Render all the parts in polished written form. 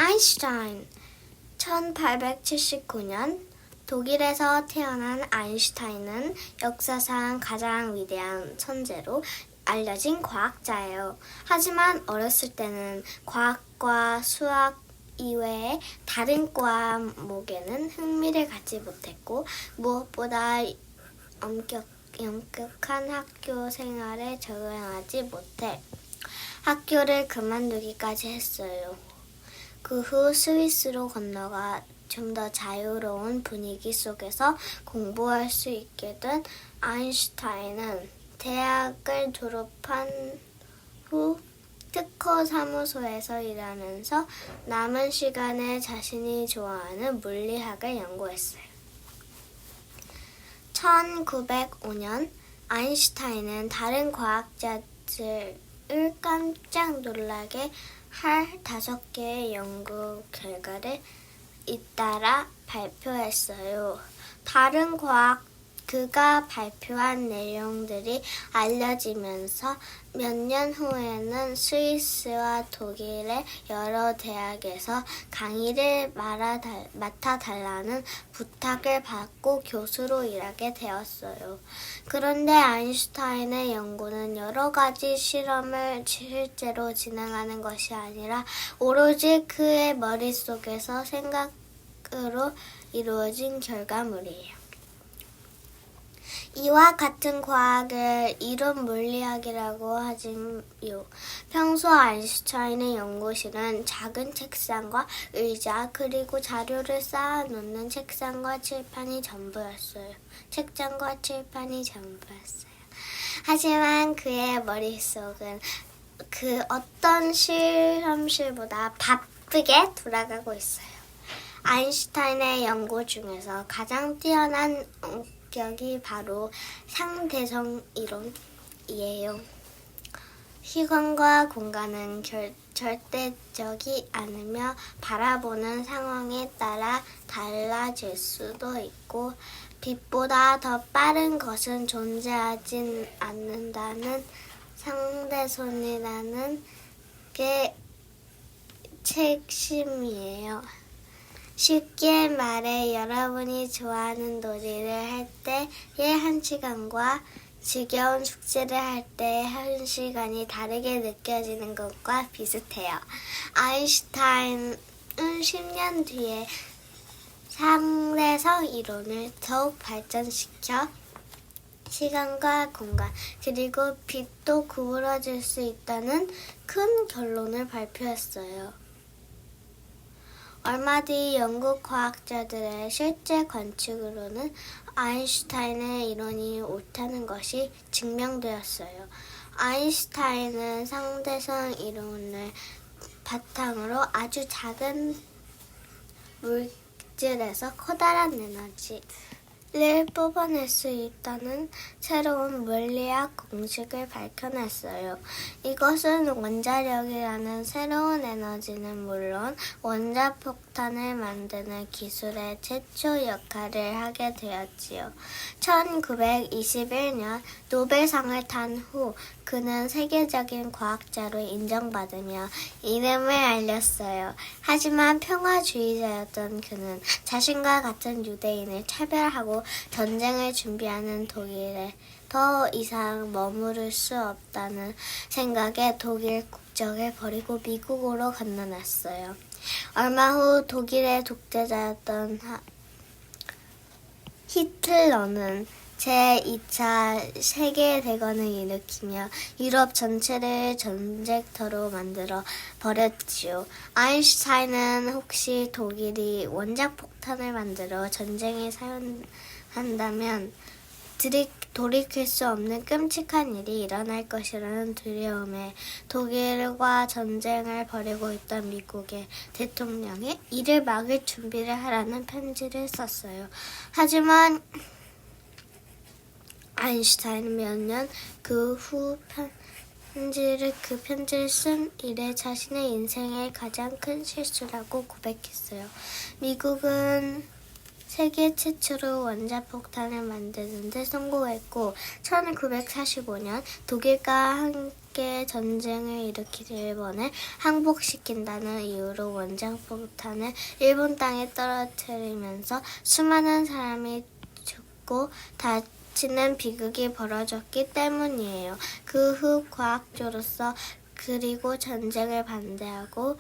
아인슈타인 1879년 독일에서 태어난 아인슈타인은 역사상 가장 위대한 천재로 알려진 과학자예요. 하지만 어렸을 때는 과학과 수학 이외의 다른 과목에는 흥미를 갖지 못했고 무엇보다 엄격한 학교 생활에 적응하지 못해 학교를 그만두기까지 했어요. 그 후 스위스로 건너가 좀 더 자유로운 분위기 속에서 공부할 수 있게 된 아인슈타인은 대학을 졸업한 후 특허 사무소에서 일하면서 남은 시간에 자신이 좋아하는 물리학을 연구했어요. 1905년 아인슈타인은 다른 과학자들을 깜짝 놀라게 할 5개의 연구 결과를 잇따라 발표했어요. 그가 발표한 내용들이 알려지면서 몇 년 후에는 스위스와 독일의 여러 대학에서 강의를 맡아달라는 부탁을 받고 교수로 일하게 되었어요. 그런데 아인슈타인의 연구는 여러 가지 실험을 실제로 진행하는 것이 아니라 오로지 그의 머릿속에서 생각으로 이루어진 결과물이에요. 이와 같은 과학을 이론 물리학이라고 하지요. 평소 아인슈타인의 연구실은 작은 책상과 의자 그리고 자료를 쌓아놓는 책장과 칠판이 전부였어요. 하지만 그의 머릿속은 그 어떤 실험실보다 바쁘게 돌아가고 있어요. 아인슈타인의 연구 중에서 가장 뛰어난 격이 바로 상대성 이론이에요. 시간과 공간은 절대적이 않으며 바라보는 상황에 따라 달라질 수도 있고 빛보다 더 빠른 것은 존재하진 않는다는 상대성이라는 게 핵심이에요. 쉽게 말해 여러분이 좋아하는 놀이를 할 때의 1시간과 지겨운 숙제를 할 때의 1시간이 다르게 느껴지는 것과 비슷해요. 아인슈타인은 10년 뒤에 상대성 이론을 더욱 발전시켜 시간과 공간 그리고 빛도 구부러질 수 있다는 큰 결론을 발표했어요. 얼마 뒤 영국 과학자들의 실제 관측으로는 아인슈타인의 이론이 옳다는 것이 증명되었어요. 아인슈타인은 상대성 이론을 바탕으로 아주 작은 물질에서 커다란 에너지를 뽑아낼 수 있다는 새로운 물리학 공식을 밝혀냈어요. 이것은 원자력이라는 새로운 에너지는 물론 원자폭탄을 만드는 기술의 최초 역할을 하게 되었지요. 1921년 노벨상을 탄 후 그는 세계적인 과학자로 인정받으며 이름을 알렸어요. 하지만 평화주의자였던 그는 자신과 같은 유대인을 차별하고 전쟁을 준비하는 독일에 더 이상 머무를 수 없다는 생각에 독일 국적을 버리고 미국으로 건너갔어요. 얼마 후 독일의 독재자였던 히틀러는 제2차 세계대전을 일으키며 유럽 전체를 전쟁터로 만들어 버렸지요. 아인슈타인은 혹시 독일이 원자폭탄을 만들어 전쟁에 사용한다면 돌이킬 수 없는 끔찍한 일이 일어날 것이라는 두려움에 독일과 전쟁을 벌이고 있던 미국의 대통령에 이를 막을 준비를 하라는 편지를 썼어요. 하지만 아인슈타인은 몇 년 그 후 그 편지를 쓴 이래 자신의 인생의 가장 큰 실수라고 고백했어요. 미국은 세계 최초로 원자폭탄을 만드는 데 성공했고 1945년 독일과 함께 전쟁을 일으키는 일본을 항복시킨다는 이유로 원자폭탄을 일본 땅에 떨어뜨리면서 수많은 사람이 죽고 다치는 비극이 벌어졌기 때문이에요. 그 후 과학자로서 그리고 전쟁을 반대하고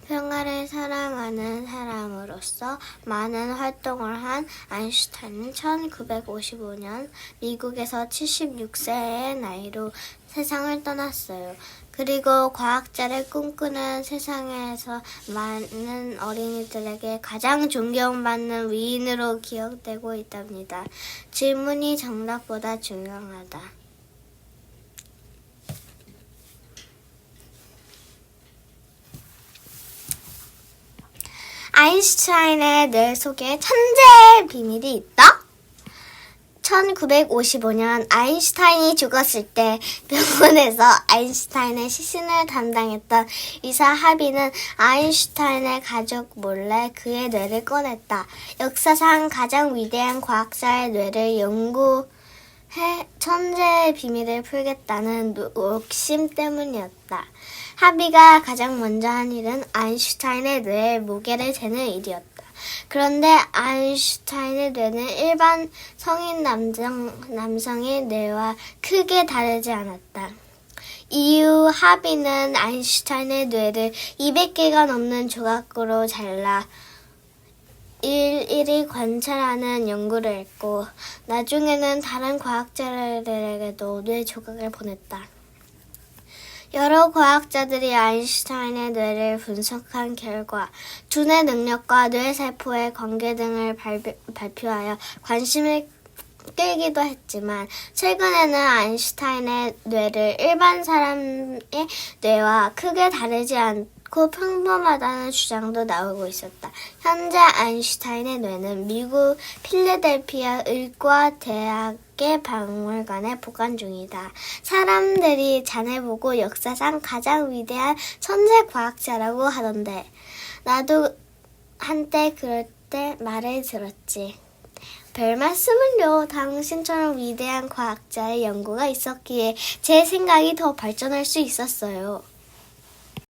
평화를 사랑하는 사람으로서 많은 활동을 한 아인슈타인은 1955년 미국에서 76세의 나이로 세상을 떠났어요. 그리고 과학자를 꿈꾸는 세상에서 많은 어린이들에게 가장 존경받는 위인으로 기억되고 있답니다. 질문이 정답보다 중요하다. 아인슈타인의 뇌 속에 천재의 비밀이 있다? 1955년 아인슈타인이 죽었을 때 병원에서 아인슈타인의 시신을 담당했던 의사 하비는 아인슈타인의 가족 몰래 그의 뇌를 꺼냈다. 역사상 가장 위대한 과학자의 뇌를 연구해 천재의 비밀을 풀겠다는 욕심 때문이었다. 하비가 가장 먼저 한 일은 아인슈타인의 뇌의 무게를 재는 일이었다. 그런데 아인슈타인의 뇌는 일반 성인 남성의 뇌와 크게 다르지 않았다. 이후 하비는 아인슈타인의 뇌를 200개가 넘는 조각으로 잘라 일일이 관찰하는 연구를 했고 나중에는 다른 과학자들에게도 뇌 조각을 보냈다. 여러 과학자들이 아인슈타인의 뇌를 분석한 결과 두뇌 능력과 뇌세포의 관계 등을 발표하여 관심을 끌기도 했지만 최근에는 아인슈타인의 뇌를 일반 사람의 뇌와 크게 다르지 않고 평범하다는 주장도 나오고 있었다. 현재 아인슈타인의 뇌는 미국 필라델피아 의과대학의 박물관에 보관 중이다. 사람들이 자네 보고 역사상 가장 위대한 천재 과학자라고 하던데 나도 한때 그럴 때 말을 들었지. 별 말씀을요. 당신처럼 위대한 과학자의 연구가 있었기에 제 생각이 더 발전할 수 있었어요.